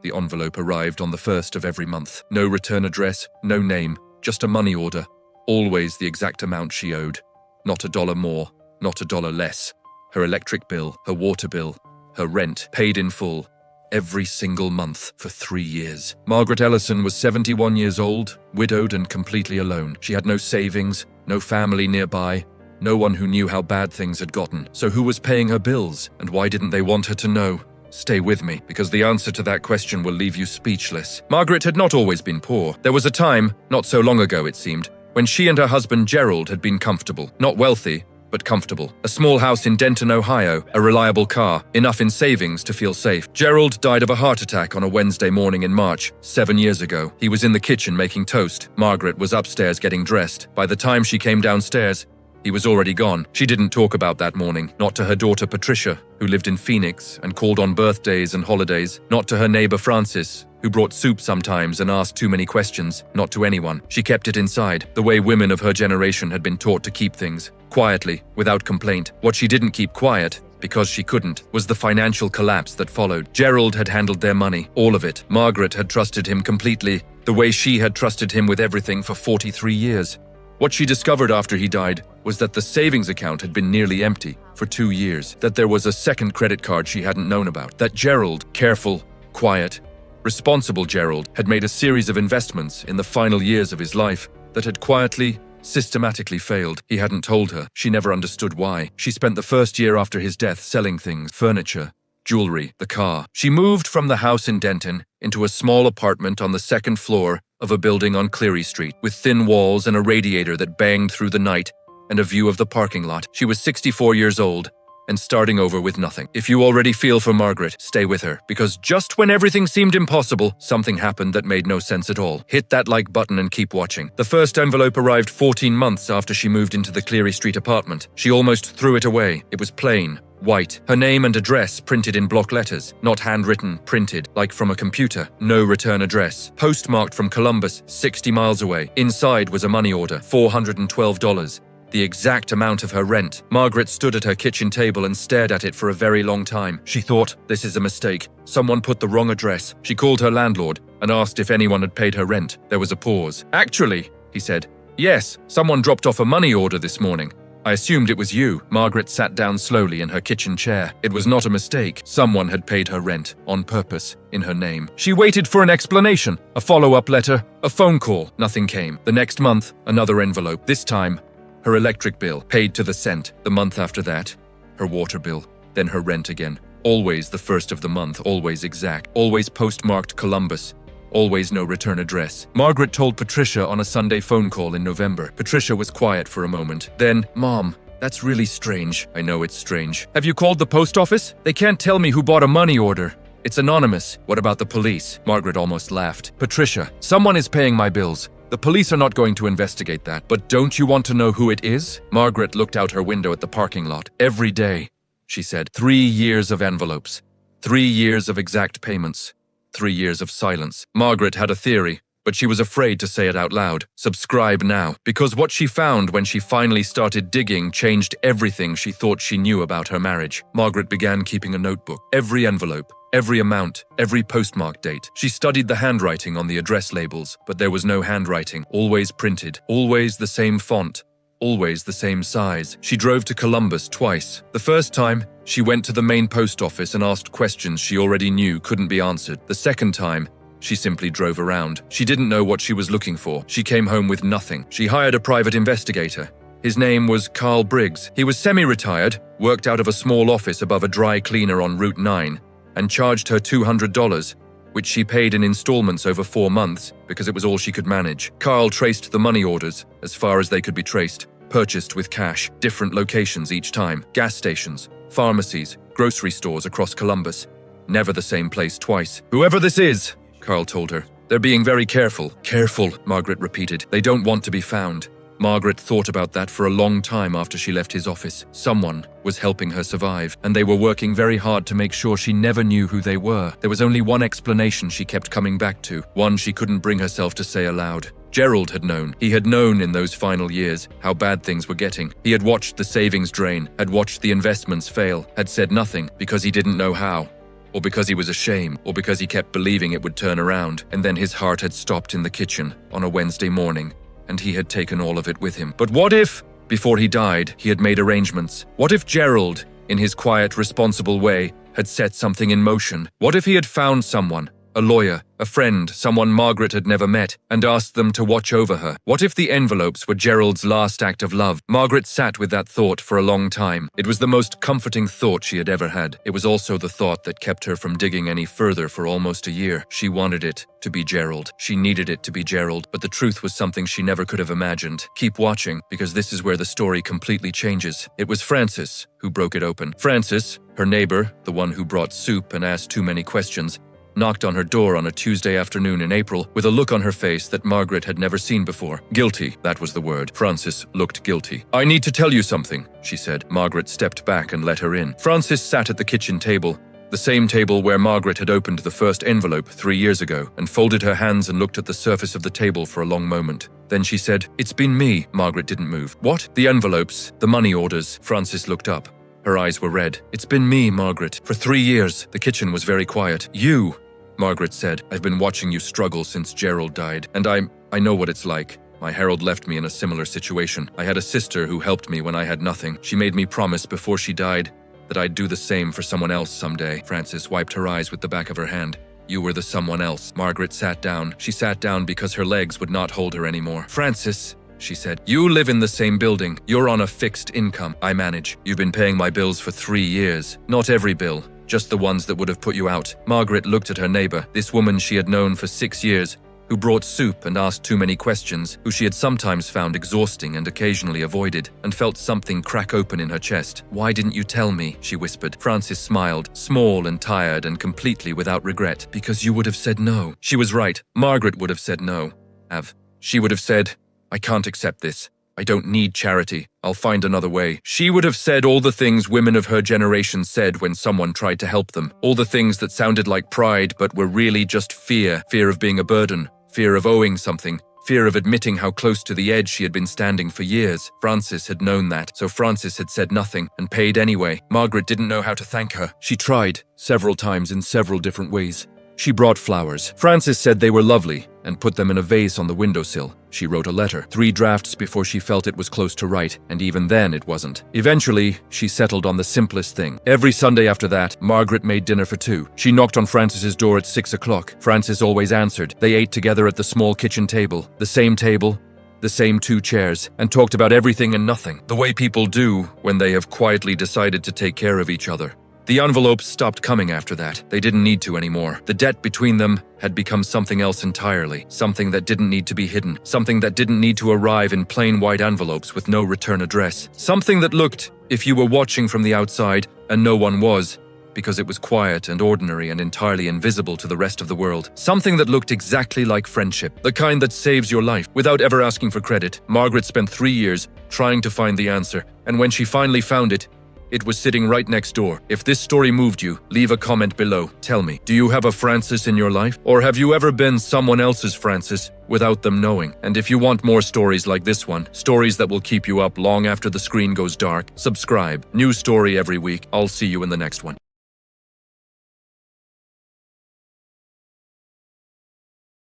The envelope arrived on the 1st of every month. No return address, no name, just a money order. Always the exact amount she owed. Not $1 more, not $1 less. Her electric bill, her water bill, her rent, paid in full. Every single month for 3 years. Margaret Ellison was 71 years old, widowed and completely alone. She had no savings, no family nearby, no one who knew how bad things had gotten. So who was paying her bills, and why didn't they want her to know? Stay with me, because the answer to that question will leave you speechless. Margaret had not always been poor. There was a time, not so long ago it seemed, when she and her husband Gerald had been comfortable. Not wealthy, but comfortable. A small house in Denton, Ohio, a reliable car, enough in savings to feel safe. Gerald died of a heart attack on a Wednesday morning in March, 7 years ago. He was in the kitchen making toast. Margaret was upstairs getting dressed. By the time she came downstairs, he was already gone. She didn't talk about that morning. Not to her daughter Patricia, who lived in Phoenix and called on birthdays and holidays. Not to her neighbor Francis, who brought soup sometimes and asked too many questions. Not to anyone. She kept it inside, the way women of her generation had been taught to keep things. Quietly, without complaint. What she didn't keep quiet, because she couldn't, was the financial collapse that followed. Gerald had handled their money, all of it. Margaret had trusted him completely, the way she had trusted him with everything for 43 years. What she discovered after he died was that the savings account had been nearly empty for 2 years, that there was a second credit card she hadn't known about, that Gerald, careful, quiet, responsible Gerald, had made a series of investments in the final years of his life that had quietly, systematically failed. He hadn't told her. She never understood why. She spent the first year after his death selling things, furniture, jewelry, the car. She moved from the house in Denton into a small apartment on the 2nd floor of a building on Cleary Street, with thin walls and a radiator that banged through the night and a view of the parking lot. She was 64 years old and starting over with nothing. If you already feel for Margaret, stay with her, because just when everything seemed impossible, something happened that made no sense at all. Hit that like button and keep watching. The first envelope arrived 14 months after she moved into the Cleary Street apartment. She almost threw it away. It was plain, white. Her name and address printed in block letters, not handwritten, printed, like from a computer. No return address. Postmarked from Columbus, 60 miles away. Inside was a money order, $412. The exact amount of her rent. Margaret stood at her kitchen table and stared at it for a very long time. She thought, this is a mistake. Someone put the wrong address. She called her landlord and asked if anyone had paid her rent. There was a pause. Actually, he said, yes, someone dropped off a money order this morning. I assumed it was you. Margaret sat down slowly in her kitchen chair. It was not a mistake. Someone had paid her rent, on purpose, in her name. She waited for an explanation, a follow-up letter, a phone call. Nothing came. The next month, another envelope. This time, her electric bill, paid to the cent. The month after that, her water bill, then her rent again. Always the 1st of the month, always exact, always postmarked Columbus, always no return address. Margaret told Patricia on a Sunday phone call in November. Patricia was quiet for a moment. Then, Mom, that's really strange. I know it's strange. Have you called the post office? They can't tell me who bought a money order. It's anonymous. What about the police? Margaret almost laughed. Patricia, someone is paying my bills. The police are not going to investigate that. But don't you want to know who it is? Margaret looked out her window at the parking lot. Every day, she said. 3 years of envelopes. 3 years of exact payments. 3 years of silence. Margaret had a theory, but she was afraid to say it out loud. Subscribe now. Because what she found when she finally started digging changed everything she thought she knew about her marriage. Margaret began keeping a notebook. Every envelope, every amount, every postmark date. She studied the handwriting on the address labels, but there was no handwriting. Always printed. Always the same font. Always the same size. She drove to Columbus twice. The first time, she went to the main post office and asked questions she already knew couldn't be answered. The second time, she simply drove around. She didn't know what she was looking for. She came home with nothing. She hired a private investigator. His name was Carl Briggs. He was semi-retired, worked out of a small office above a dry cleaner on Route 9, and charged her $200, which she paid in installments over 4 months because it was all she could manage. Carl traced the money orders as far as they could be traced, purchased with cash, different locations each time, gas stations, pharmacies, grocery stores across Columbus. Never the same place twice. Whoever this is, Carl told her, they're being very careful. Careful, Margaret repeated. They don't want to be found. Margaret thought about that for a long time after she left his office. Someone was helping her survive, and they were working very hard to make sure she never knew who they were. There was only one explanation she kept coming back to, one she couldn't bring herself to say aloud. Gerald had known. He had known in those final years how bad things were getting. He had watched the savings drain, had watched the investments fail, had said nothing because he didn't know how. or because he was ashamed, or because he kept believing it would turn around, and then his heart had stopped in the kitchen on a Wednesday morning, and he had taken all of it with him. But what if, before he died, he had made arrangements? What if Gerald, in his quiet, responsible way, had set something in motion? What if he had found someone, a lawyer, a friend, someone Margaret had never met, and asked them to watch over her? What if the envelopes were Gerald's last act of love? Margaret sat with that thought for a long time. It was the most comforting thought she had ever had. It was also the thought that kept her from digging any further for almost a year. She wanted it to be Gerald. She needed it to be Gerald, but the truth was something she never could have imagined. Keep watching, because this is where the story completely changes. It was Francis who broke it open. Francis, her neighbor, the one who brought soup and asked too many questions, knocked on her door on a Tuesday afternoon in April with a look on her face that Margaret had never seen before. Guilty, that was the word. Francis looked guilty. "I need to tell you something," she said. Margaret stepped back and let her in. Francis sat at the kitchen table, the same table where Margaret had opened the first envelope 3 years ago, and folded her hands and looked at the surface of the table for a long moment. Then she said, "It's been me." Margaret didn't move. "What?" "The envelopes, the money orders." Francis looked up. Her eyes were red. "It's been me, Margaret. For 3 years." The kitchen was very quiet. "You," Margaret said. "I've been watching you struggle since Gerald died, and I know what it's like. My Harold left me in a similar situation. I had a sister who helped me when I had nothing. She made me promise before she died that I'd do the same for someone else someday." Frances wiped her eyes with the back of her hand. "You were the someone else." Margaret sat down. She sat down because her legs would not hold her anymore. "Frances," she said, "you live in the same building. You're on a fixed income. I manage. You've been paying my bills for 3 years. Not every bill, just the ones that would have put you out." Margaret looked at her neighbor, this woman she had known for 6 years, who brought soup and asked too many questions, who she had sometimes found exhausting and occasionally avoided, and felt something crack open in her chest. "Why didn't you tell me?" she whispered. Frances smiled, small and tired and completely without regret. "Because you would have said no." She was right. Margaret would have said no. She would have said, "I can't accept this. I don't need charity. I'll find another way." She would have said all the things women of her generation said when someone tried to help them. All the things that sounded like pride but were really just fear. Fear of being a burden. Fear of owing something. Fear of admitting how close to the edge she had been standing for years. Frances had known that, so Frances had said nothing and paid anyway. Margaret didn't know how to thank her. She tried, several times in several different ways. She brought flowers. Frances said they were lovely and put them in a vase on the windowsill. She wrote a letter, 3 drafts before she felt it was close to right, and even then it wasn't. Eventually, she settled on the simplest thing. Every Sunday after that, Margaret made dinner for 2. She knocked on Frances's door at 6 o'clock. Frances always answered. They ate together at the small kitchen table, the same 2 chairs, and talked about everything and nothing, the way people do when they have quietly decided to take care of each other. The envelopes stopped coming after that. They didn't need to anymore. The debt between them had become something else entirely, something that didn't need to be hidden, something that didn't need to arrive in plain white envelopes with no return address, something that looked, if you were watching from the outside, and no one was, because it was quiet and ordinary and entirely invisible to the rest of the world, something that looked exactly like friendship, the kind that saves your life without ever asking for credit. Margaret spent 3 years trying to find the answer, and when she finally found it, it was sitting right next door. If this story moved you, leave a comment below. Tell me, do you have a Frances in your life? Or have you ever been someone else's Frances without them knowing? And if you want more stories like this one, stories that will keep you up long after the screen goes dark, subscribe. New story every week. I'll see you in the next one.